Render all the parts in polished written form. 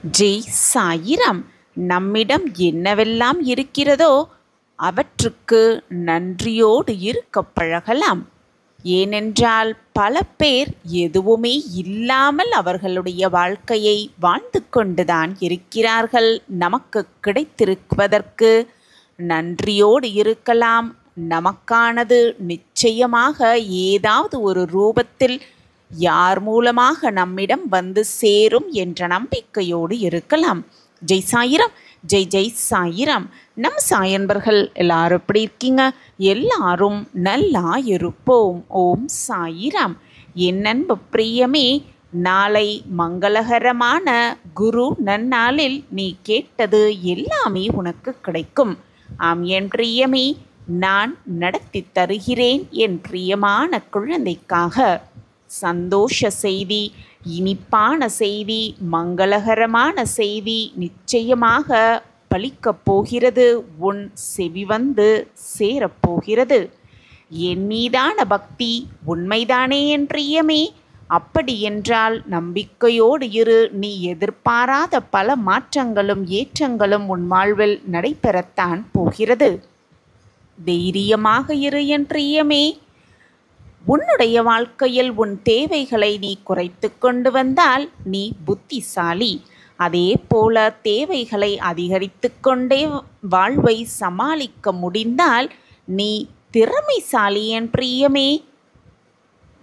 ஜெய் சாயிராம். நம்மிடம் என்னவெல்லாம் இருக்கிறதோ அவற்றுக்கு நன்றியோடு இருக்க பழகலாம். ஏனென்றால் பல பேர் எதுவுமே இல்லாமல் அவர்களுடைய வாழ்க்கையை வாழ்ந்து கொண்டுதான் இருக்கிறார்கள். நமக்கு கிடைத்திருப்பதற்கு நன்றியோடு இருக்கலாம். நமக்கானது நிச்சயமாக ஏதாவது ஒரு ரூபத்தில் யார் மூலமாக நம்மிடம் வந்து சேரும் என்ற நம்பிக்கையோடு இருக்கலாம். ஜெய் சாயிராம். ஜெய் ஜெய் சாயிராம். நம் சாயன்பர்கள் எல்லாரும் எப்படி இருக்கீங்க? எல்லாரும் நல்லா இருப்போம். ஓம் சாயிராம். என் அன்பு பிரியமே, நாளை மங்களகரமான குரு நன்னாளில் நீ கேட்டது எல்லாமே உனக்கு கிடைக்கும். ஆம் என் பிரியமே, நான் நடத்தி தருகிறேன் என் பிரியமான குழந்தைக்காக. சந்தோஷ செய்தி, இனிப்பான செய்தி, மங்களகரமான செய்தி நிச்சயமாக பலிக்கப் போகிறது. உன் செவி வந்து சேரப்போகிறது. என் மீதான பக்தி உண்மைதானே என் பிரியமே? அப்படி என்றால் நம்பிக்கையோடு இரு. நீ எதிர்பாராத பல மாற்றங்களும் ஏற்றங்களும் உன் வாழ்வில் நடைபெறத்தான் போகிறது. தைரியமாக இரு என் பிரியமே. உன்னுடைய வாழ்க்கையில் உன் தேவைகளை நீ குறைத்து கொண்டு வந்தால் நீ புத்திசாலி. அதே போல தேவைகளை அதிகரித்து கொண்டே வாழ்வை சமாளிக்க முடிந்தால் நீ திறமைசாலி என் பிரியமே.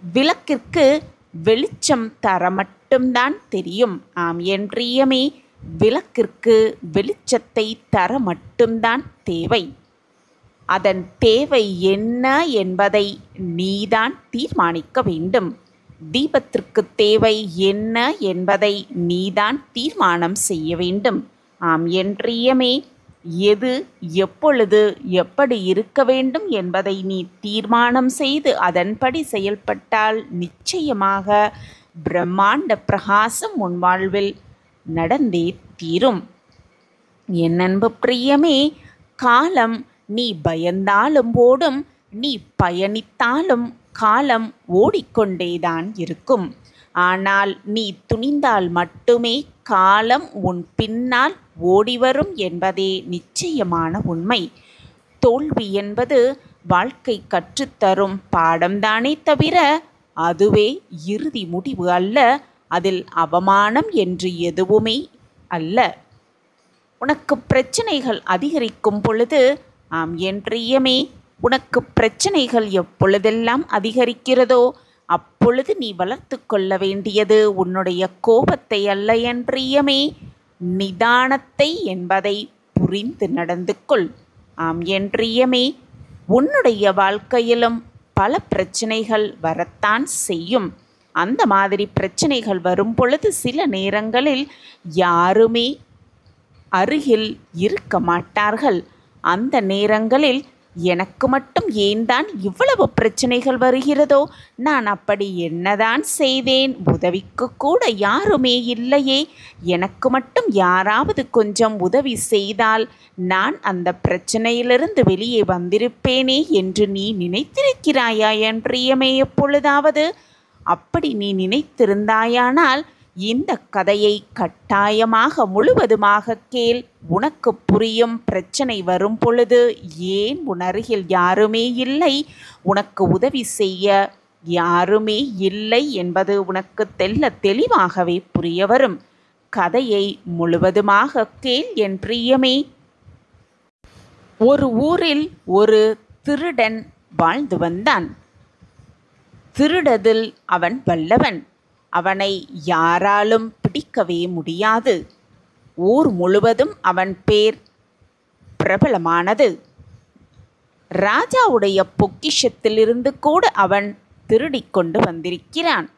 விளக்கிற்கு வெளிச்சம் தர மட்டும்தான் தெரியும். ஆம் என் பிரியமே, விளக்கிற்கு வெளிச்சத்தை தர மட்டும்தான் தேவை. அதன் தேவை என்ன என்பதை நீதான் தீர்மானிக்க வேண்டும். தீபத்திற்கு தேவை என்ன என்பதை நீதான் தீர்மானம் செய்ய வேண்டும். ஆம் என் பிரியமே, எது எப்பொழுது எப்படி இருக்க வேண்டும் என்பதை நீ தீர்மானம் செய்து அதன்படி செயல்பட்டால் நிச்சயமாக பிரம்மாண்ட பிரகாசம் உன் வாழ்வில் நடந்தே தீரும். என் அன்பு பிரியமே, காலம் நீ பயந்தாலும் ஓடும், நீ பயணித்தாலும் காலம் ஓடிக்கொண்டேதான் இருக்கும். ஆனால் நீ துணிந்தால் மட்டுமே காலம் உன் பின்னால் ஓடிவரும் என்பதே நிச்சயமான உண்மை. தோல்வி என்பது வாழ்க்கை கற்றுத்தரும் பாடம்தானே தவிர அதுவே இறுதி முடிவு அல்ல. அதில் அவமானம் என்று எதுவுமே அல்ல. உனக்கு பிரச்சனைகள் அதிகரிக்கும் பொழுது, ஆம் என் பிரியமே, உனக்கு பிரச்சனைகள் எப்பொழுதெல்லாம் அதிகரிக்கிறதோ அப்பொழுது நீ வளர்த்து கொள்ள வேண்டியது உன்னுடைய கோபத்தை அல்ல என் பிரியமே, நிதானத்தை என்பதை புரிந்து நடந்து கொள். ஆம் என் பிரியமே, உன்னுடைய வாழ்க்கையிலும் பல பிரச்சனைகள் வரத்தான் செய்யும். அந்த மாதிரி பிரச்சனைகள் வரும் பொழுது சில நேரங்களில் யாருமே அருகில் இருக்க மாட்டார்கள். அந்த நேரங்களில் எனக்கு மட்டும் ஏன் தான் இவ்வளவு பிரச்சனைகள் வருகிறதோ, நான் அப்படி என்னதான் செய்தேன், உதவிக்கு கூட யாருமே இல்லையே, எனக்கு மட்டும் யாராவது கொஞ்சம் உதவி செய்தால் நான் அந்த பிரச்சனையிலிருந்து வெளியே வந்திருப்பேனே என்று நீ நினைத்திருக்கிறாயா என் பிரியமே? எப்பொழுதாவது அப்படி நீ நினைத்திருந்தாயானால் இந்த கதையை கட்டாயமாக முழுவதுமாக கேள். உனக்கு புரியும். பிரச்சனை வரும் பொழுது ஏன் உன் அருகில் யாருமே இல்லை, உனக்கு உதவி செய்ய யாருமே இல்லை என்பது உனக்கு தெளிவாகவே புரிய வரும். கதையை முழுவதுமாக கேள் என் பிரியமே. ஒரு ஊரில் ஒரு திருடன் வாழ்ந்து வந்தான். திருடதில் அவன் வல்லவன். அவனை யாராலும் பிடிக்கவே முடியாது. ஊர் முழுவதும் அவன் பேர் பிரபலமானது. ராஜாவுடைய பொக்கிஷத்திலிருந்து கூட அவன் திருடிக்கொண்டு வந்திருக்கிறான்.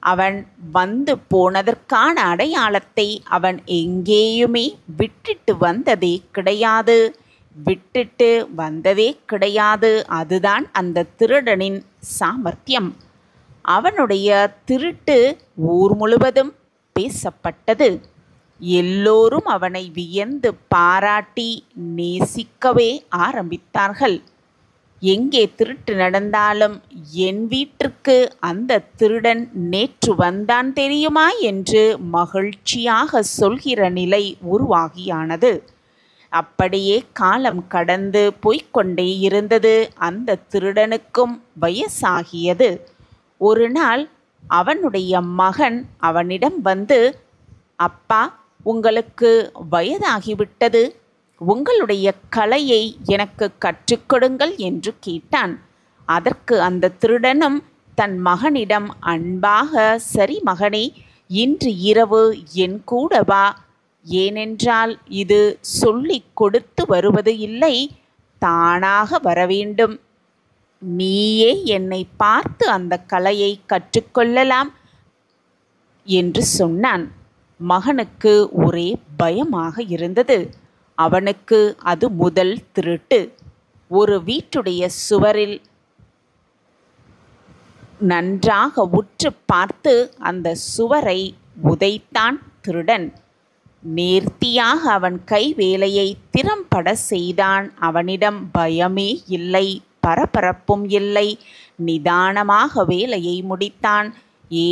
அவன் வந்து போனதற்கான அடையாளத்தை அவன் எங்கேயுமே விட்டுட்டு வந்ததே கிடையாது. அதுதான் அந்த திருடனின் சாமர்த்தியம். அவனுடைய திருட்டு ஊர் முழுவதும் பேசப்பட்டது. எல்லோரும் அவனை வியந்து பாராட்டி நேசிக்கவே ஆரம்பித்தார்கள். எங்கே திருட்டு நடந்தாலும் என் வீட்டிற்கு அந்த திருடன் நேற்று வந்தான் தெரியுமா என்று மகிழ்ச்சியாக சொல்கிற நிலை உருவாகியானது. அப்படியே காலம் கடந்து போய்க்கொண்டே இருந்தது. அந்த திருடனுக்கும் வயசாகியது. ஒரு நாள் அவனுடைய மகன் அவனிடம் வந்து, அப்பா, உங்களுக்கு வயதாகிவிட்டது, உங்களுடைய கலையை எனக்கு கற்றுக்கொடுங்கள் என்று கேட்டான். அதற்கு அந்த திருடனும் தன் மகனிடம் அன்பாக, சரி மகனே, இன்று இரவு என் கூட வா, ஏனென்றால் இது சொல்லிக் கொடுத்து வருவது இல்லை, தானாக வரவேண்டும், நீயே என்னை பார்த்து அந்த கலையை கற்றுக்கொள்ளலாம் என்று சொன்னான். மகனுக்கு ஒரே பயமாக இருந்தது. அவனுக்கு அது முதல் திருட்டு. ஒரு வீட்டுடைய சுவரில் நன்றாக உற்று பார்த்து அந்த சுவரை உதைத்தான் திருடன். நேர்த்தியாக அவன் கை வேலையை திறம்பட செய்தான். அவனிடம் பயமே இல்லை, பரபரப்பும் இல்லை. நிதானமாக வேலையை முடித்தான்.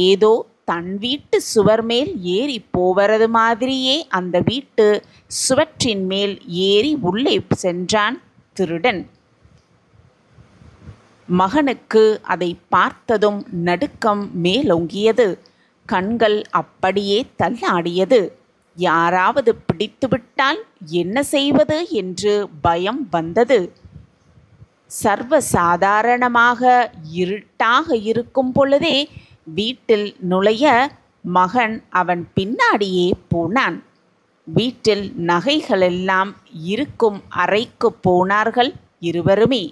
ஏதோ தன் வீட்டு சுவர் மேல் ஏறி போவது மாதிரியே அந்த வீட்டு சுவற்றின் மேல் ஏறி உள்ளே சென்றான் திருடன். மகனுக்கு அதை பார்த்ததும் நடுக்கம் மேலோங்கியது. கண்கள் அப்படியே தள்ளாடியது. யாராவது பிடித்துவிட்டால் என்ன செய்வது என்று பயம் வந்தது. சர்வசாதாரணமாக இருட்டாக இருக்கும் பொழுதே வீட்டில் நுழைய மகன் அவன் பின்னாடியே போனான். வீட்டில் நகைகளெல்லாம் இருக்கும் அறைக்கு போனார்கள் இருவருமே.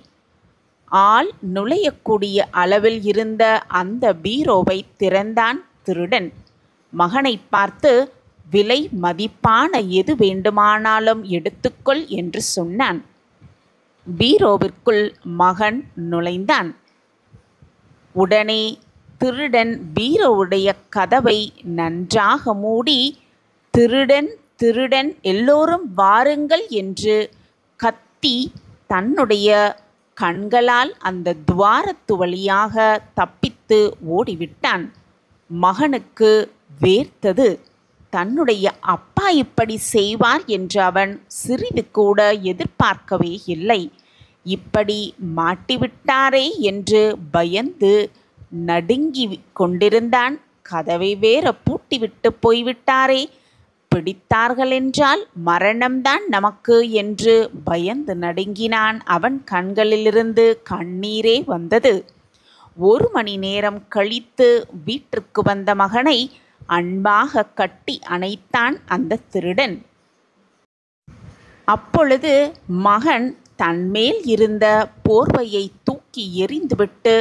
ஆள் நுழையக்கூடிய அளவில் இருந்த அந்த பீரோவை திறந்தான் திருடன். மகனை பார்த்து, விலை மதிப்பான எது வேண்டுமானாலும் எடுத்துக்கொள் என்று சொன்னான். பீரோவிற்குள் மகன் நுழைந்தான். உடனே திருடன் பீரோவுடைய கதவை நன்றாக மூடி, திருடன் திருடன், எல்லோரும் வாருங்கள் என்று கத்தி தன்னுடைய கண்களால் அந்த துவாரத்து வழியாக தப்பித்து ஓடிவிட்டான். மகனுக்கு வேர்த்தது. தன்னுடைய அப்பா இப்படி செய்வார் என்று அவன் சிறிது கூட எதிர்பார்க்கவே இல்லை. இப்படி மாட்டிவிட்டாரே என்று பயந்து நடுங்கி கொண்டிருந்தான். கதவை வேற பூட்டிவிட்டு போய்விட்டாரே, பிடித்தார்கள் என்றால் மரணம்தான் நமக்கு என்று பயந்து நடுங்கினான். அவன் கண்களிலிருந்து கண்ணீரே வந்தது. 1 மணி நேரம் கழித்து வீட்டிற்கு வந்த மகனை அன்பாக கட்டி அணைத்தான் அந்த திருடன். அப்பொழுது மகன் தன்மேல் இருந்த போர்வையை தூக்கி எறிந்துவிட்டு,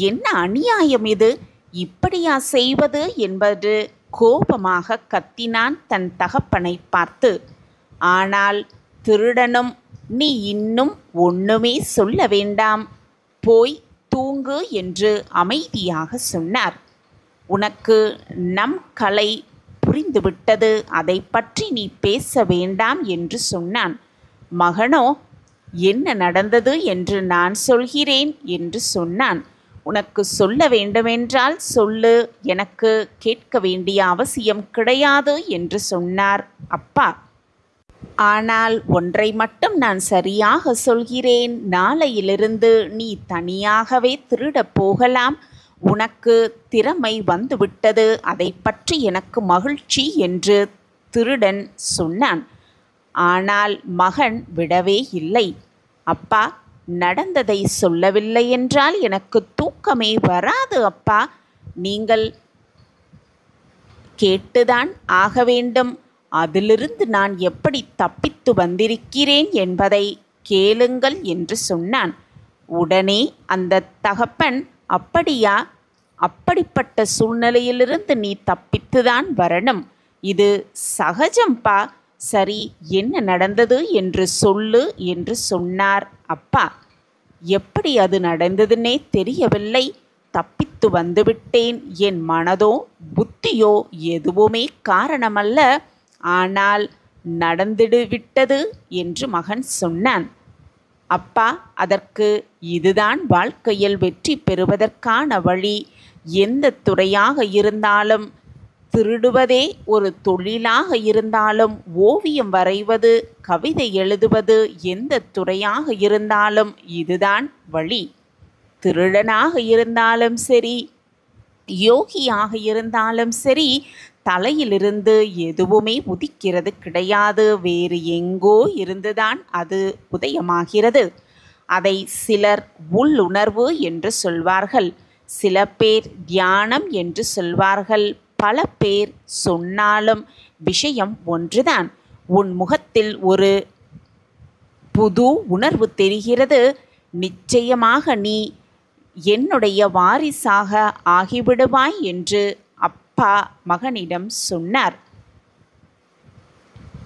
என்ன அநியாயம் இது, இப்படியா செய்வது என்பது கோபமாக கத்தினான் தன் தகப்பனை பார்த்து. ஆனால் திருடனும், நீ இன்னும் ஒண்ணுமே சொல்ல வேண்டாம், போய் தூங்கு என்று அமைதியாக சொன்னார். உனக்கு நம் கலை புரிந்துவிட்டது, அதை பற்றி நீ பேச வேண்டாம் என்று சொன்னான். மகனோ, என்ன நடந்தது என்று நான் சொல்கிறேன் என்று சொன்னான். உனக்கு சொல்ல வேண்டுமென்றால் சொல்லு, எனக்கு கேட்க வேண்டிய அவசியம் கிடையாது என்று சொன்னார் அப்பா. ஆனால் ஒன்றை மட்டும் நான் சரியாக சொல்கிறேன், நாளையிலிருந்து நீ தனியாகவே திருடப் போகலாம், உனக்கு திறமை வந்துவிட்டது, அதை பற்றி எனக்கு மகிழ்ச்சி என்று திருடன் சொன்னான். ஆனால் மகன் விடவே இல்லை. அப்பா, நடந்ததை சொல்லவில்லை என்றால் எனக்கு தூக்கமே வராது அப்பா, நீங்கள் கேட்டுதான் ஆக வேண்டும், அதிலிருந்து நான் எப்படி தப்பித்து வந்திருக்கிறேன் என்பதை கேளுங்கள் என்று சொன்னான். உடனே அந்த தகப்பன், அப்படியா, அப்படிப்பட்ட சூழ்நிலையிலிருந்து நீ தப்பித்துதான் வரணும், இது சகஜம்பா, சரி என்ன நடந்தது என்று சொல்லு என்று சொன்னார் அப்பா. எப்படி அது நடந்ததுன்னே தெரியவில்லை, தப்பித்து வந்துவிட்டேன், என் மனதோ புத்தியோ எதுவுமே காரணமல்ல, ஆனால் நடந்துவிட்டது என்று மகன் சொன்னான். அப்பா, அதற்கு இதுதான் வாழ்க்கையில் வெற்றி பெறுவதற்கான வழி. எந்த துறையாக இருந்தாலும், திருடுவதே ஒரு தொழிலாக இருந்தாலும், ஓவியம் வரைவது, கவிதை எழுதுவது, எந்த துறையாக இருந்தாலும் இதுதான் வழி. திருடனாக இருந்தாலும் சரி, யோகியாக இருந்தாலும் சரி, தலையிலிருந்து எதுவுமே உதிக்கிறது கிடையாது. வேறு எங்கோ இருந்துதான் அது உதயமாகிறது. அதை சிலர் உள்ளுணர்வு என்று சொல்வார்கள், சில பேர் தியானம் என்று சொல்வார்கள். பல பேர் சொன்னாலும் விஷயம் ஒன்றுதான். உன் முகத்தில் ஒரு புது உணர்வு தெரிகிறது. நிச்சயமாக நீ என்னுடைய வாரிசாக ஆகிவிடுவாய் என்று அப்பா மகனிடம் சொன்னார்.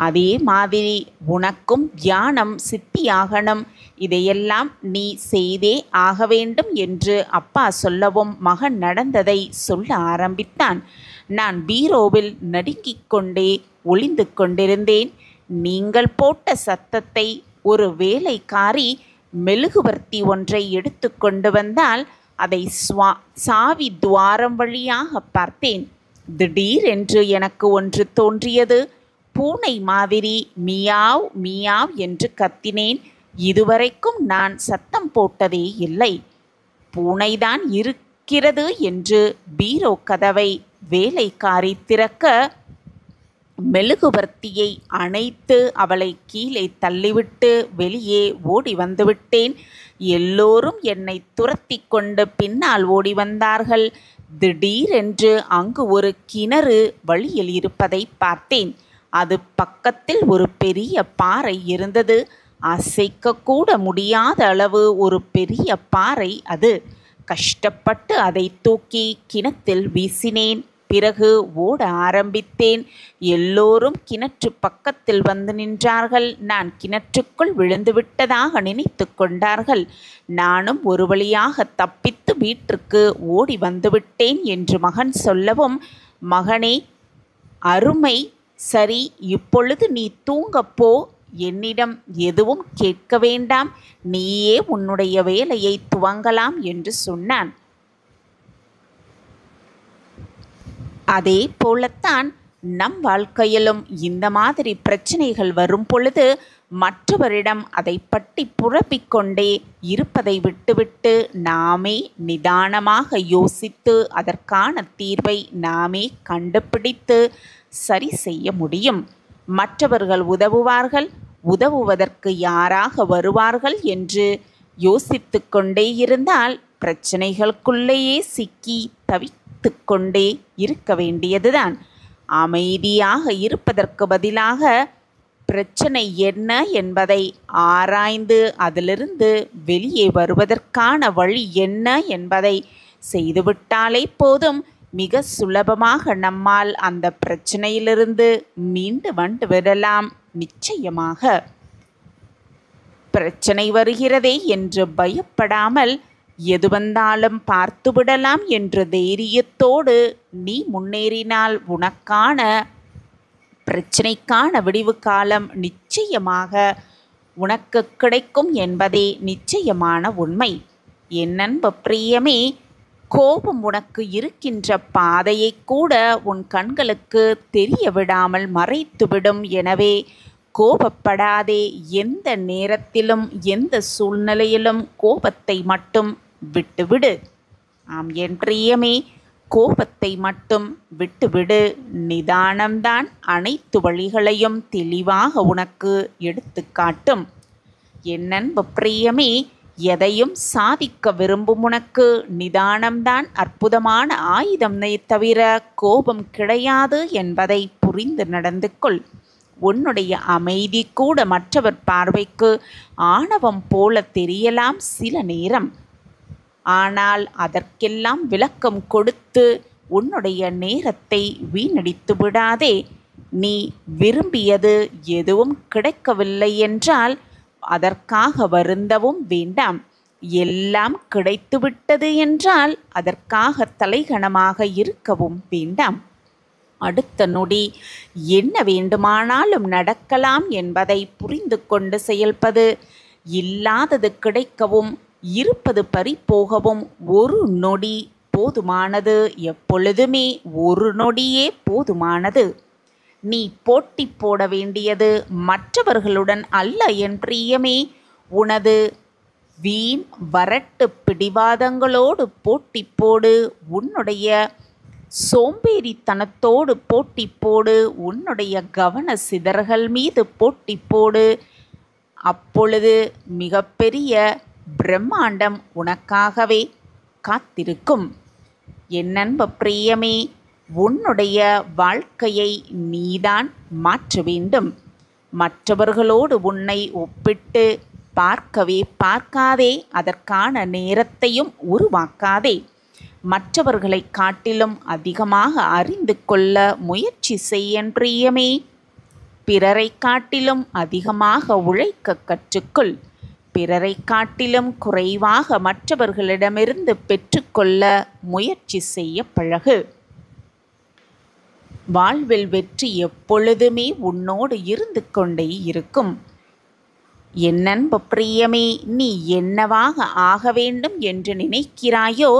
அதே மாதிரி உனக்கும் தியானம் சித்தியாகணும், இதையெல்லாம் நீ செய்தே ஆக வேண்டும் என்று அப்பா சொல்லவும் மகன் நடந்ததை சொல்ல ஆரம்பித்தான். நான் பீரோவில் நடுங்கிக் கொண்டே ஒளிந்து கொண்டிருந்தேன். நீங்கள் போட்ட சத்தத்தை ஒரு வேலைக்காரி மெழுகுவர்த்தி ஒன்றை எடுத்து கொண்டு வந்தால் அதை சாவி துவாரம் வழியாக பார்த்தேன். திடீரென்று எனக்கு ஒன்று தோன்றியது. பூனை மாதிரி மியாவ் மியாவ் என்று கத்தினேன். இதுவரைக்கும் நான் சத்தம் போட்டதே இல்லை. பூனைதான் இருக்கிறது என்று பீரோ கதவை வேலைக்காரி திறக்க, மெழுகுவர்த்தியை அணைத்து அவளை கீழே தள்ளிவிட்டு வெளியே ஓடி வந்துவிட்டேன். எல்லோரும் என்னை துரத்தி கொண்டு பின்னால் ஓடி வந்தார்கள். திடீரென்று அங்கு ஒரு கிணறு வழியில் இருப்பதை பார்த்தேன். அது பக்கத்தில் ஒரு பெரிய பாறை இருந்தது. அசைக்கக்கூட முடியாத அளவு ஒரு பெரிய பாறை அது. கஷ்டப்பட்டு அதை தூக்கி கிணத்தில் வீசினேன். பிறகு ஓட ஆரம்பித்தேன். எல்லோரும் கிணற்று பக்கத்தில் வந்து நின்றார்கள். நான் கிணற்றுக்குள் விழுந்து விட்டதாக நினைத்து கொண்டார்கள். நானும் ஒரு வழியாக தப்பித்து வீட்டிற்கு ஓடி வந்துவிட்டேன் என்று மகன் சொல்லவும், மகனே, அருமை, சரி, இப்பொழுது நீ தூங்கப்போ. என்னிடம் எதுவும் கேட்க வேண்டாம். நீயே உன்னுடைய வேலையை துவங்கலாம் என்று சொன்னான். அதே போலத்தான் நம் வாழ்க்கையிலும் இந்த மாதிரி பிரச்சனைகள் வரும் பொழுது மற்றவரிடம் அதை பற்றி புலம்பிக்கொண்டே இருப்பதை விட்டுவிட்டு நாமே நிதானமாக யோசித்து அதற்கான தீர்வை நாமே கண்டுபிடித்து சரி செய்ய முடியும். மற்றவர்கள் உதவுவார்கள், உதவுவதற்கு யாராக வருவார்கள் என்று யோசித்து கொண்டே இருந்தால் பிரச்சனைகளுக்குள்ளேயே சிக்கி தவித்து கொண்டே இருக்க வேண்டியதுதான். அமைதியாக இருப்பதற்கு பதிலாக பிரச்சனை என்ன என்பதை ஆராய்ந்து அதிலிருந்து வெளியே வருவதற்கான வழி என்ன என்பதை செய்துவிட்டாலே போதும். மிக சுலபமாக நம்மால் அந்த பிரச்சனையிலிருந்து மீண்டு வந்து விடலாம். நிச்சயமாக பிரச்சனை வருகிறதே என்று பயப்படாமல் எது வந்தாலும் பார்த்துவிடலாம் என்ற தைரியத்தோடு நீ முன்னேறினால் உனக்கான பிரச்சனைக்கான விடிவு காலம் நிச்சயமாக உனக்கு கிடைக்கும் என்பதே நிச்சயமான உண்மை. என் அன்பு பிரியமே, கோபம் உனக்கு இருக்கின்ற பாதையை கூட உன் கண்களுக்கு தெரிய விடாமல் மறைத்துவிடும். எனவே கோபப்படாதே. எந்த நேரத்திலும் எந்த சூழ்நிலையிலும் கோபத்தை மட்டும் விட்டுவிடு. ஆம் என் பிரியமே, கோபத்தை மட்டும் விட்டுவிடு. நிதானம்தான் அனைத்து வழிகளையும் தெளிவாக உனக்கு எடுத்து காட்டும். என் அன்பு பிரியமே, எதையும் சாதிக்க விரும்பும் உனக்கு நிதானம்தான் அற்புதமான ஆயுதமே தவிர கோபம் கிடையாது என்பதை புரிந்து நடந்து கொள். உன்னுடைய அமைதி கூட மற்றவர் பார்வைக்கு ஆணவம் போல தெரியலாம் சில நேரம். ஆனால் அதற்கெல்லாம் விளக்கம் கொடுத்து உன்னுடைய நேரத்தை வீணடித்து விடாதே. நீ விரும்பியது எதுவும் கிடைக்கவில்லை என்றால் அதற்காக வருந்தவும் வேண்டாம். எல்லாம் கிடைத்துவிட்டது என்றால் அதற்காக தலைகணமாக இருக்கவும் வேண்டாம். அடுத்த நொடி என்ன வேண்டுமானாலும் நடக்கலாம் என்பதை புரிந்து கொண்டு செயல்பது. இல்லாதது கிடைக்கவும் இருப்பது பறிபோகவும் ஒரு நொடி போதுமானது. எப்பொழுதுமே ஒரு நொடியே போதுமானது. நீ போட்டி போட வேண்டியது மற்றவர்களுடன் அல்ல என் பிரியமே. உனது வீண் வரட்டு பிடிவாதங்களோடு போட்டி போடு. உன்னுடைய சோம்பேறித்தனத்தோடு போட்டி போடு. உன்னுடைய கவன சிதறல்கள் மீது போட்டி போடு. அப்பொழுது மிகப்பெரிய பிரம்மாண்டம் உனக்காகவே காத்திருக்கும். என் அன்பு பிரியமே, உன்னுடைய வாழ்க்கையை நீதான் மாற்ற வேண்டும். மற்றவர்களோடு உன்னை ஒப்பிட்டு பார்க்காதே. அதற்கான நேரத்தையும் உருவாக்காதே. மற்றவர்களை காட்டிலும் அதிகமாக அறிந்து கொள்ள முயற்சி செய்ய பிரியமே. பிறரை காட்டிலும் அதிகமாக உழைக்க கற்றுக்கொள். பிறரை காட்டிலும் குறைவாக மற்றவர்களிடமிருந்து பெற்றுக்கொள்ள முயற்சி செய்ய பழகு. வாழ்வில் வெற்றி எப்பொழுதுமே உன்னோடு இருந்து கொண்டே இருக்கும். என் அன்பு பிரியமே, நீ என்னவாக ஆக வேண்டும் என்று நினைக்கிறாயோ,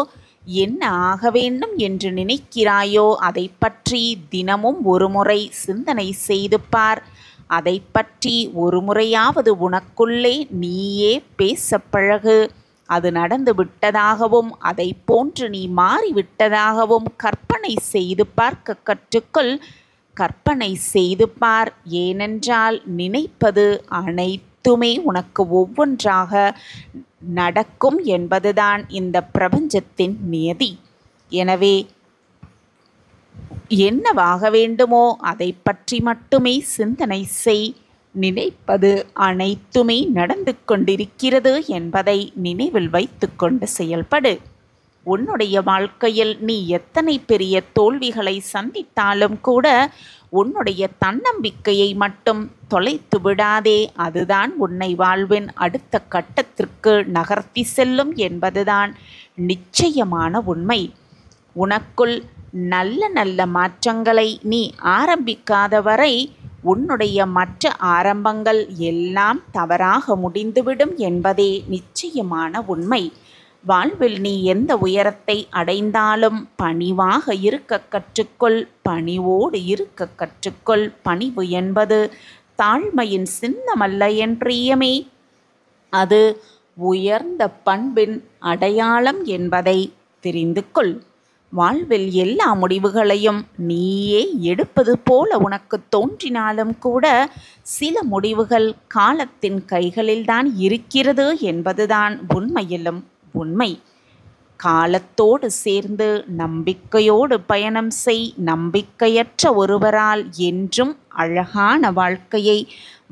என்ன ஆக வேண்டும் என்று நினைக்கிறாயோ அதை பற்றி தினமும் ஒரு முறை சிந்தனை செய்து பார். அதை பற்றி ஒரு முறையாவது உனக்குள்ளே நீயே பேச பழகு. அது நடந்து விட்டதாகவும் அதை போன்று நீ மாறிவிட்டதாகவும் கற்பனை செய்து பார்க்க கற்றுக்கொள். கற்பனை செய்து பார். ஏனென்றால் நினைப்பது அனைத்துமே உனக்கு ஒவ்வொன்றாக நடக்கும் என்பதுதான் இந்த பிரபஞ்சத்தின் நியதி. எனவே என்னவாக வேண்டுமோ அதை பற்றி மட்டுமே சிந்தனை செய். நினைப்பது அனைத்துமே நடந்து கொண்டிருக்கிறது என்பதை நினைவில் வைத்து கொண்டு செயல்படு. உன்னுடைய வாழ்க்கையில் நீ எத்தனை பெரிய தோல்விகளை சந்தித்தாலும் கூட உன்னுடைய தன்னம்பிக்கையை மட்டும் தொலைத்து விடாதே. அதுதான் உன்னை வாழ்வின் அடுத்த கட்டத்திற்கு நகர்த்தி செல்லும் என்பதுதான் நிச்சயமான உண்மை. உனக்குள் நல்ல நல்ல மாற்றங்களை நீ ஆரம்பிக்காத வரை உன்னுடைய மற்ற ஆரம்பங்கள் எல்லாம் தவறாக முடிந்துவிடும் என்பதே நிச்சயமான உண்மை. வாழ்வில் நீ எந்த உயரத்தை அடைந்தாலும் பணிவாக இருக்க கற்றுக்கொள். பணிவோடு இருக்க கற்றுக்கொள். பணிவு என்பது தாழ்மையின் சின்னமல்ல என் பிரியமே. அது உயர்ந்த பண்பின் அடையாளம் என்பதை தெரிந்து கொள். வாழ்வில் எல்லா முடிவுகளையும் நீயே எடுப்பது போல உனக்கு தோன்றினாலும் கூட சில முடிவுகள் காலத்தின் கைகளில்தான் இருக்கிறது என்பதுதான் உண்மையிலும் உண்மை. காலத்தோடு சேர்ந்து நம்பிக்கையோடு பயணம் செய். நம்பிக்கையற்ற ஒருவரால் என்றும் அழகான வாழ்க்கையை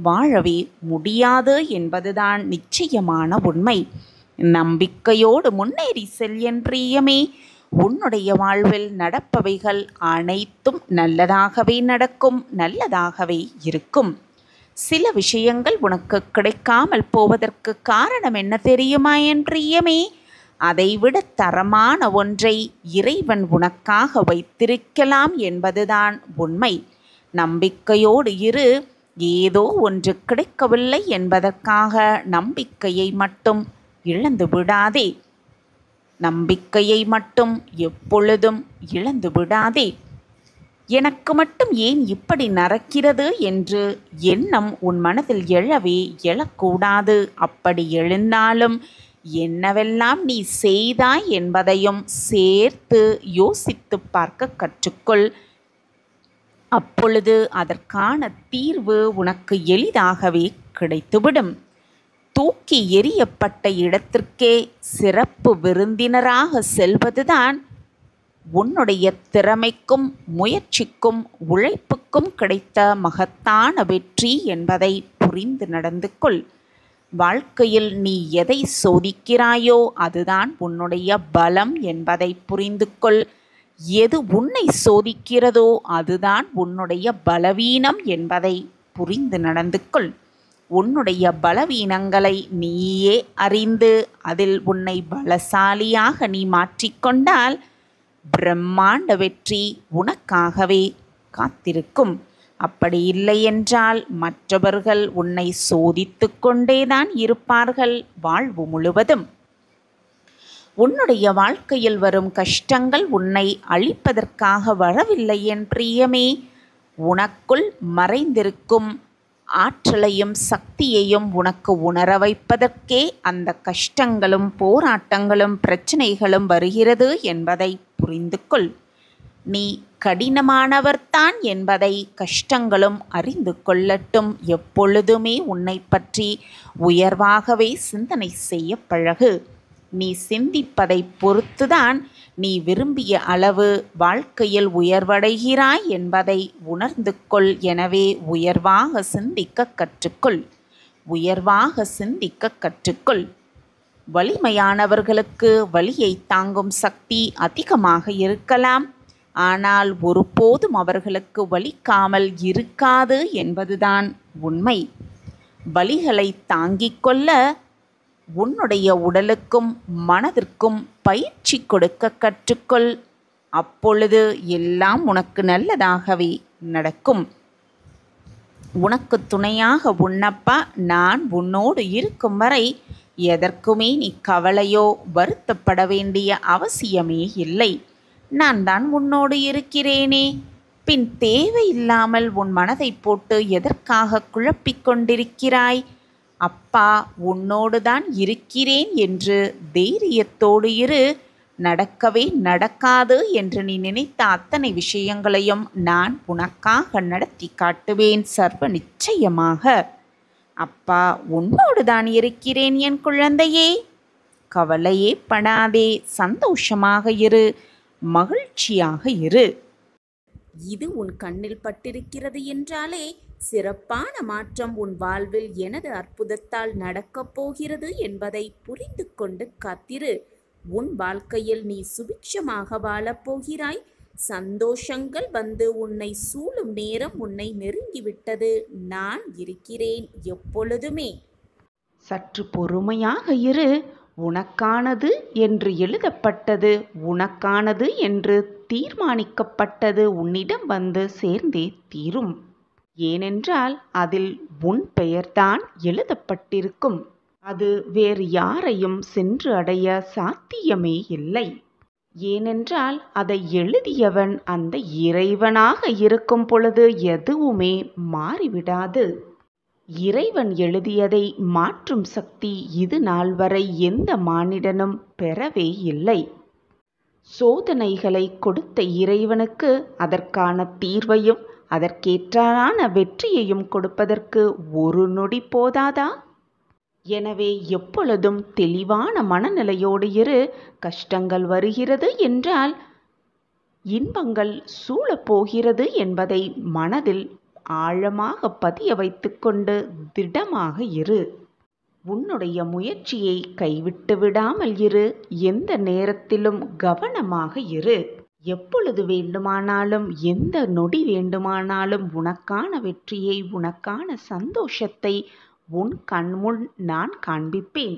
வாழவே முடியாது என்பதுதான் நிச்சயமான உண்மை. நம்பிக்கையோடு முன்னேறி செல் என் பிரியமே. உன்னுடைய வாழ்வில் நடப்பவைகள் அனைத்தும் நல்லதாகவே நடக்கும், நல்லதாகவே இருக்கும். சில விஷயங்கள் உனக்கு கிடைக்காமல் போவதற்கு காரணம் என்ன தெரியுமா என் பிரியமே? அதைவிட தரமான ஒன்றை இறைவன் உனக்காக வைத்திருக்கலாம் என்பதுதான் உண்மை. நம்பிக்கையோடு இரு. ஏதோ ஒன்று கிடைக்கவில்லை என்பதற்காக நம்பிக்கையை மட்டும் இழந்து விடாதே. நம்பிக்கையை மட்டும் எப்பொழுதும் இழந்து விடாதே. எனக்கு மட்டும் ஏன் இப்படி நடக்கிறது என்று எண்ணம் உன் மனதில் எழக்கூடாது. அப்படி எழுந்தாலும் என்னவெல்லாம் நீ செய்தாய் என்பதையும் சேர்த்து யோசித்து பார்க்க கற்றுக்கொள். அப்பொழுது அதற்கான தீர்வு உனக்கு எளிதாகவே கிடைத்துவிடும். தூக்கி எறியப்பட்ட இடத்திற்கே சிறப்பு விருந்தினராக செல்வதுதான் உன்னுடைய திறமைக்கும் முயற்சிக்கும் உழைப்புக்கும் கிடைத்த மகத்தான வெற்றி என்பதை புரிந்து நடந்து கொள். வாழ்க்கையில் நீ எதை சோதிக்கிறாயோ அதுதான் உன்னுடைய பலம் என்பதை புரிந்து கொள். எது உன்னை சோதிக்கிறதோ அதுதான் உன்னுடைய பலவீனம் என்பதை புரிந்து நடந்து கொள். உன்னுடைய பலவீனங்களை நீயே அறிந்து அதில் உன்னை பலசாலியாக நீ மாற்றிக்கொண்டால் பிரம்மாண்ட வெற்றி உனக்காகவே காத்திருக்கும். அப்படி இல்லையென்றால் மற்றவர்கள் உன்னை சோதித்து கொண்டேதான் இருப்பார்கள் வாழ்வு முழுவதும். உன்னுடைய வாழ்க்கையில் வரும் கஷ்டங்கள் உன்னை அழிப்பதற்காக வரவில்லை என் பிரியமே. உனக்குள் மறைந்திருக்கும் ஆற்றலையும் சக்தியையும் உனக்கு உணர வைப்பதற்கே அந்த கஷ்டங்களும் போராட்டங்களும் பிரச்சனைகளும் வருகிறது என்பதை புரிந்து கொள். நீ கடினமானவர்தான் என்பதை கஷ்டங்களும் அறிந்து கொள்ளட்டும். எப்பொழுதுமே உன்னை பற்றி உயர்வாகவே சிந்தனை செய்ய பழகு. நீ சிந்திப்பதை பொறுத்துதான் நீ விரும்பிய அளவு வாழ்க்கையில் உயர்வடைகிறாய் என்பதை உணர்ந்து கொள். எனவே உயர்வாக சிந்திக்க கற்றுக்கொள். உயர்வாக சிந்திக்க கற்றுக்கொள். வலிமையானவர்களுக்கு வலியை தாங்கும் சக்தி அதிகமாக இருக்கலாம். ஆனால் ஒருபோதும் அவர்களுக்கு வலிக்காமல் இருக்காது என்பதுதான் உண்மை. வலிகளை தாங்கிக் கொள்ள உன்னுடைய உடலுக்கும் மனதிற்கும் பயிற்சி கொடுக்க கற்றுக்கொள். அப்பொழுது எல்லாம் உனக்கு நல்லதாகவே நடக்கும். உனக்கு துணையாக உன்னப்பா நான் உன்னோடு இருக்கும் வரை எதற்குமே நீ கவலையோ வருத்தப்பட வேண்டிய அவசியமே இல்லை. நான் தான் உன்னோடு இருக்கிறேனே. பின் தேவையில்லாமல் உன் மனதை போட்டு எதற்காக குழப்பிக் கொண்டிருக்கிறாய்? அப்பா உன்னோடு தான் இருக்கிறேன் என்று தைரியத்தோடு இரு. நடக்கவே நடக்காது என்று நீ நினைத்த அத்தனை விஷயங்களையும் நான் உனக்காக நடத்தி காட்டுவேன் சர்வ நிச்சயமாக. அப்பா உன்னோடு தான் இருக்கிறேன் என் குழந்தையே. கவலையே படாதே. சந்தோஷமாக இரு. மகிழ்ச்சியாக இரு. இது உன் கண்ணில் பட்டிருக்கிறது என்றாலே சிறப்பான மாற்றம் உன் வாழ்வில் எனது அற்புதத்தால் நடக்கப் போகிறது என்பதை புரிந்து கொண்டு காத்திரு. உன் வாழ்க்கையில் நீ சுபிட்சமாக வாழப்போகிறாய். சந்தோஷங்கள் வந்து உன்னை சூழும் நேரம் உன்னை நெருங்கிவிட்டது. நான் இருக்கிறேன் எப்பொழுதுமே. சற்று பொறுமையாக இரு. உனக்கானது என்று எழுதப்பட்டது, உனக்கானது என்று தீர்மானிக்கப்பட்டது உன்னிடம் வந்து சேர்ந்தே தீரும். ஏனென்றால் அதில் உன் பெயர்தான் எழுதப்பட்டிருக்கும். அது வேறு யாரையும் சென்று அடைய சாத்தியமே இல்லை. ஏனென்றால் அதை எழுதியவன் அந்த இறைவனாக இருக்கும் பொழுது எதுவுமே மாறிவிடாது. இறைவன் எழுதியதை மாற்றும் சக்தி இது நாள் வரை எந்த மானிடனும் பெறவே இல்லை. சோதனைகளை கொடுத்த இறைவனுக்கு அதற்கான தீர்வையும் அதற்கேற்றான வெற்றியையும் கொடுப்பதற்கு ஒரு நொடி போதாதா? எனவே எப்பொழுதும் தெளிவான மனநிலையோடு இரு. கஷ்டங்கள் வருகிறது என்றால் இன்பங்கள் சூழப்போகிறது என்பதை மனதில் ஆழமாக பதிய வைத்துக்கொண்டு திடமாக இரு. உன்னுடைய முயற்சியை கைவிட்டு விடாமல் இரு. எந்த நேரத்திலும் கவனமாக இரு. எப்பொழுது வேண்டுமானாலும் எந்த நொடி வேண்டுமானாலும் உனக்கான வெற்றியை உனக்கான சந்தோஷத்தை உன் கண்முன் நான் காண்பிப்பேன்.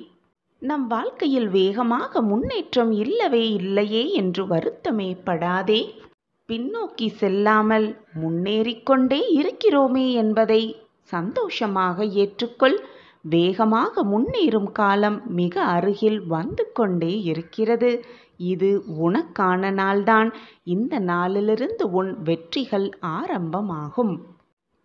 நம் வாழ்க்கையில் வேகமாக முன்னேற்றம் இல்லவே இல்லையே என்று வருத்தமே படாதே. பின்னோக்கி செல்லாமல் முன்னேறிக்கொண்டே இருக்கிறோமே என்பதை சந்தோஷமாக ஏற்றுக்கொள். வேகமாக முன்னேறும் காலம் மிக அருகில் வந்து கொண்டே இருக்கிறது. இது உனக்கான நாள்தான். இந்த நாளிலிருந்து உன் வெற்றிகள் ஆரம்பமாகும்.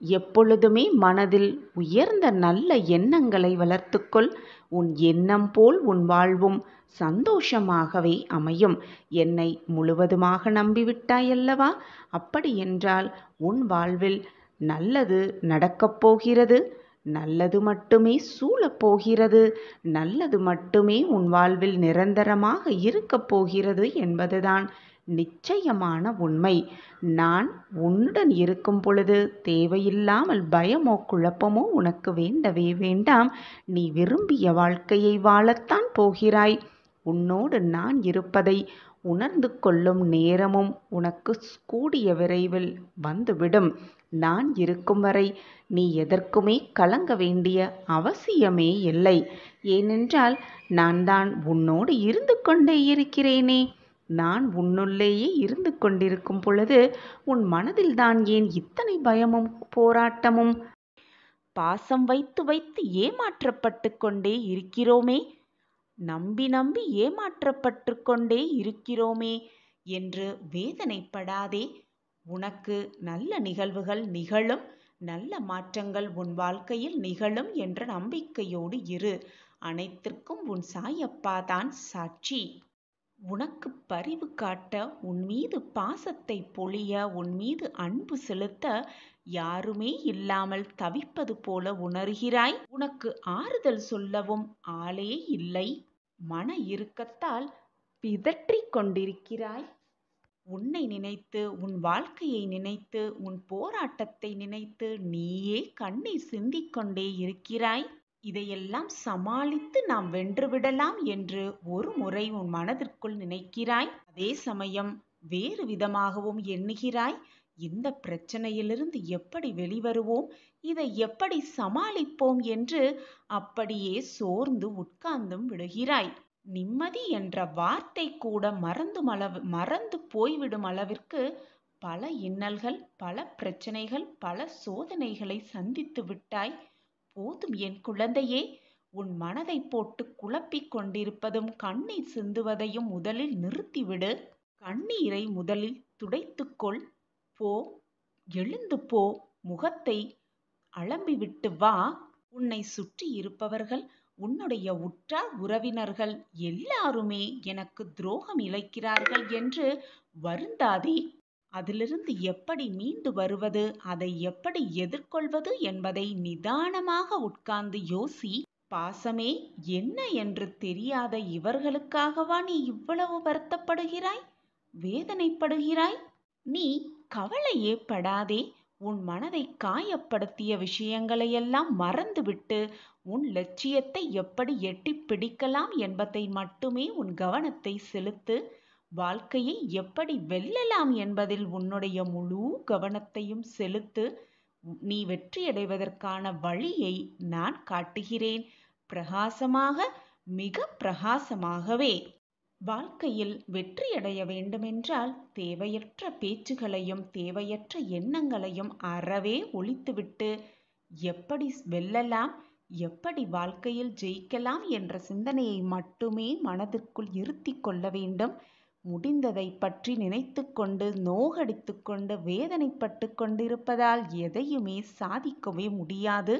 எப்பொழுதுமே மனதில் உயர்ந்த நல்ல எண்ணங்களை வளர்த்துக்கொள். உன் எண்ணம் போல் உன் வாழ்வும் சந்தோஷமாகவே அமையும். என்னை முழுவதுமாக நம்பிவிட்டாயல்லவா? அப்படியென்றால் உன் வாழ்வில் நல்லது நடக்கப் போகிறது. நல்லது மட்டுமே சூழப்போகிறது. நல்லது மட்டுமே உன் வாழ்வில் நிரந்தரமாக இருக்கப் போகிறது என்பதுதான் நிச்சயமான உண்மை. நான் உன்னுடன் இருக்கும் பொழுது தேவையில்லாமல் பயமோ குழப்பமோ உனக்கு வேண்டவே வேண்டாம். நீ விரும்பிய வாழ்க்கையை வாழத்தான் போகிறாய். உன்னோடு நான் இருப்பதை உணர்ந்து கொள்ளும் நேரமும் உனக்கு கூடிய விரைவில் வந்துவிடும். நான் இருக்கும் வரை நீ எதற்குமே கலங்க வேண்டிய அவசியமே இல்லை. ஏனென்றால் நான் தான் உன்னோடு இருந்து கொண்டே இருக்கிறேனே. நான் உன்னுள்ளேயே இருந்து கொண்டிருக்கும் பொழுது உன் மனதில்தான் ஏன் இத்தனை பயமும் போராட்டமும்? பாசம் வைத்து வைத்து ஏமாற்றப்பட்டு கொண்டே இருக்கிறோமே, நம்பி நம்பி ஏமாற்றப்பட்டு கொண்டே இருக்கிறோமே என்று வேதனைப்படாதே. உனக்கு நல்ல நிகழ்வுகள் நிகழும், நல்ல மாற்றங்கள் உன் வாழ்க்கையில் நிகழும் என்ற நம்பிக்கையோடு இரு. அனைத்திற்கும் உன் சாயப்பா தான் சாட்சி. உனக்கு பரிவு காட்ட, உன் மீது பாசத்தை பொழிய, உன் மீது அன்பு செலுத்த யாருமே இல்லாமல் தவிப்பது போல உணர்கிறாய். உனக்கு ஆறுதல் சொல்லவும் ஆளே இல்லை. மன இறுக்கத்தால் பிதற்றிக் கொண்டிருக்கிறாய். உன்னை நினைத்து, உன் வாழ்க்கையை நினைத்து, உன் போராட்டத்தை நினைத்து நீயே கண்ணீர் சிந்திக் கொண்டே இருக்கிறாய். இதையெல்லாம் சமாளித்து நாம் வென்றுவிடலாம் என்று ஒரு முறை உன் மனதிற்குள் நினைக்கிறாய். அதே சமயம் வேறு விதமாகவும் எண்ணுகிறாய். இந்த பிரச்சனையிலிருந்து எப்படி வெளிவருவோம், இதை எப்படி சமாளிப்போம் என்று அப்படியே சோர்ந்து உட்கார்ந்தும் விடுகிறாய். நிம்மதி என்ற வார்த்தை கூட மறந்து போய்விடும் அளவிற்கு பல இன்னல்கள், பல பிரச்சனைகள், பல சோதனைகளை சந்தித்து விட்டாய். போதும் என் குழந்தையே, உன் மனதை போட்டு குழப்பிக் கொண்டிருப்பதும் கண்ணீர் சிந்துவதையும் முதலில் நிறுத்திவிடு. கண்ணீரை முதலில் துடைத்துக்கொள். போ, எழுந்து போ, முகத்தை அலம்பிவிட்டு வா. உன்னை சுற்றி இருப்பவர்கள், உன்னுடைய உற்றார் உறவினர்கள் எல்லாருமே எனக்கு துரோகம் இழைக்கிறார்கள் என்று வருந்தாதே. அதிலிருந்து எப்படி மீண்டு வருவது, அதை எப்படி எதிர்கொள்வது என்பதை நிதானமாக உட்கார்ந்து யோசி. பாசமே என்ன என்று தெரியாத இவர்களுக்காகவா நீ இவ்வளவு வருத்தப்படுகிறாய், வேதனைப்படுகிறாய்? நீ கவலையே படாதே. உன் மனதை காயப்படுத்திய விஷயங்களையெல்லாம் மறந்துவிட்டு உன் லட்சியத்தை எப்படி எட்டிப் பிடிக்கலாம் என்பதை மட்டுமே உன் கவனத்தை செலுத்து. வாழ்க்கையை எப்படி வெல்லலாம் என்பதில் உன்னுடைய முழு கவனத்தையும் செலுத்து. நீ வெற்றியடைவதற்கான வழியை நான் காட்டுகிறேன். பிரகாசமாக, மிக பிரகாசமாகவே. வாழ்க்கையில் வெற்றியடைய வேண்டுமென்றால் தேவையற்ற பேச்சுகளையும் தேவையற்ற எண்ணங்களையும் அறவே ஒழித்துவிட்டு எப்படி வெல்லலாம், எப்படி வாழ்க்கையில் ஜெயிக்கலாம் என்ற சிந்தனையை மட்டுமே மனதிற்குள் இருத்தி கொள்ள வேண்டும். முடிந்ததை பற்றி நினைத்து கொண்டு நோகடித்து கொண்டு வேதனைப்பட்டு கொண்டிருப்பதால் எதையுமே சாதிக்கவே முடியாது.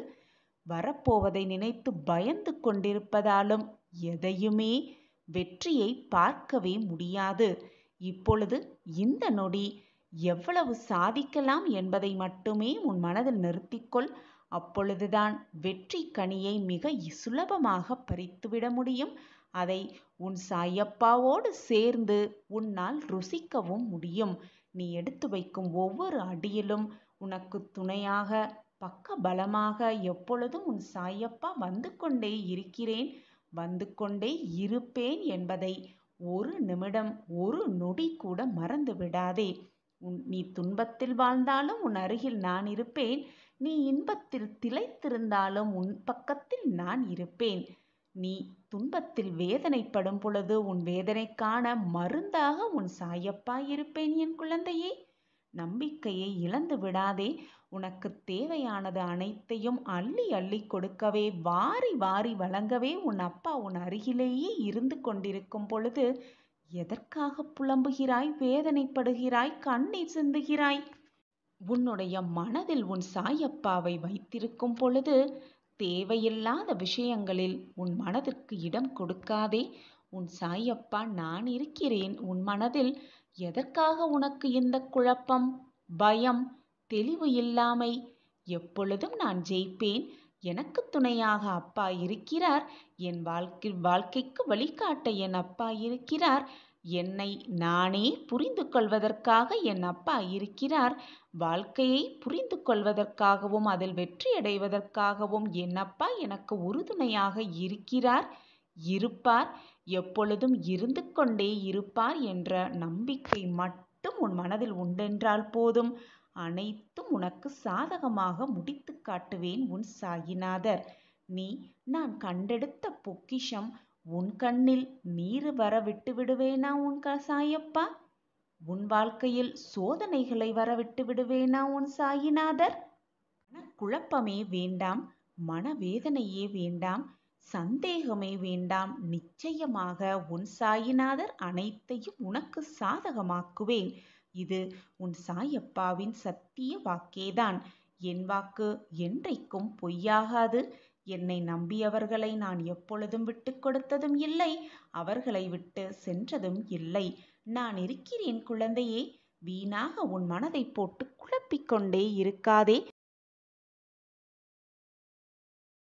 வரப்போவதை நினைத்து பயந்து கொண்டிருப்பதாலும் எதையுமே வெற்றியை பார்க்கவே முடியாது. இப்பொழுது இந்த நொடி எவ்வளவு சாதிக்கலாம் என்பதை மட்டுமே உன் மனதில் நிறுத்திக்கொள். அப்பொழுதுதான் வெற்றி கனியை மிக சுலபமாக பறித்துவிட முடியும். அதை உன் சாயப்பாவோடு சேர்ந்து உன்னால் ருசிக்கவும் முடியும். நீ எடுத்து வைக்கும் ஒவ்வொரு அடியிலும் உனக்கு துணையாக, பக்க பலமாக எப்பொழுதும் உன் சாயப்பா வந்து கொண்டே இருக்கிறேன், வந்து கொண்டே இருப்பேன் என்பதை ஒரு நிமிடம், ஒரு நொடி கூட மறந்து விடாதே. நீ துன்பத்தில் வாழ்ந்தாலும் உன் அருகில் நான் இருப்பேன். நீ இன்பத்தில் திளைத்திருந்தாலும் உன் பக்கத்தில் நான் இருப்பேன். நீ துன்பத்தில் வேதனைப்படும் பொழுது உன் வேதனைக்கான மருந்தாக உன் சாயப்பா இருப்பேன் என் குழந்தையே. நம்பிக்கையை இழந்து விடாதே. உனக்கு தேவையானது அனைத்தையும் அள்ளி அள்ளி கொடுக்கவே, வாரி வாரி வழங்கவே உன் அப்பா உன் அருகிலேயே இருந்து கொண்டிருக்கும் பொழுது எதற்காக புலம்புகிறாய், வேதனைப்படுகிறாய், கண்ணீர் சிந்துகிறாய்? உன்னுடைய மனதில் உன் சாயப்பாவை வைத்திருக்கும் பொழுது தேவையில்லாத விஷயங்களில் உன் மனதிற்கு இடம் கொடுக்காதே. உன் சாயப்பா நான் இருக்கிறேன் உன் மனதில். எதற்காக உனக்கு இந்த குழப்பம், பயம், தெளிவு இல்லாமை? எப்பொழுதும் நான் ஜெயிப்பேன். எனக்கு துணையாக அப்பா இருக்கிறார். என் வாழ்க்கைக்கு வழிகாட்ட என் அப்பா இருக்கிறார். என்னை நானே புரிந்து கொள்வதற்காக என் அப்பா இருக்கிறார். வாழ்க்கையை புரிந்து கொள்வதற்காகவும் அதில் வெற்றியடைவதற்காகவும் என் அப்பா எனக்கு உறுதுணையாக இருக்கிறார், இருப்பார், எப்பொழுதும் இருந்து கொண்டே இருப்பார் என்ற நம்பிக்கை மட்டும் உன் மனதில் உண்டென்றால் போதும். அனைத்தும் உனக்கு சாதகமாக முடித்து காட்டுவேன் உன் சாயிநாதர். நீ நான் கண்டெடுத்த பொக்கிஷம். உன் கண்ணில் நீர் வர விட்டு விடுவேனா உன் சாயப்பா? உன் வாழ்க்கையில் சோதனைகளை வரவிட்டு விடுவேனா உன் சாயிநாதர்? மனக்குழப்பமே வேண்டாம், மனவேதனையே வேண்டாம், சந்தேகமே வேண்டாம். நிச்சயமாக உன் சாயிநாதர் அனைத்தையும் உனக்கு சாதகமாக்குவேன். இது உன் சாயப்பாவின் சத்திய வாக்கேதான். என் வாக்கு என்றைக்கும் பொய்யாகாது. என்னை நம்பியவர்களை நான் எப்பொழுதும் விட்டு கொடுத்ததும் இல்லை, அவர்களை விட்டு சென்றதும் இல்லை. நான் இருக்கிறேன் குழந்தையே. வீணாக உன் மனதை போட்டு குழப்பிக் கொண்டே இருக்காதே.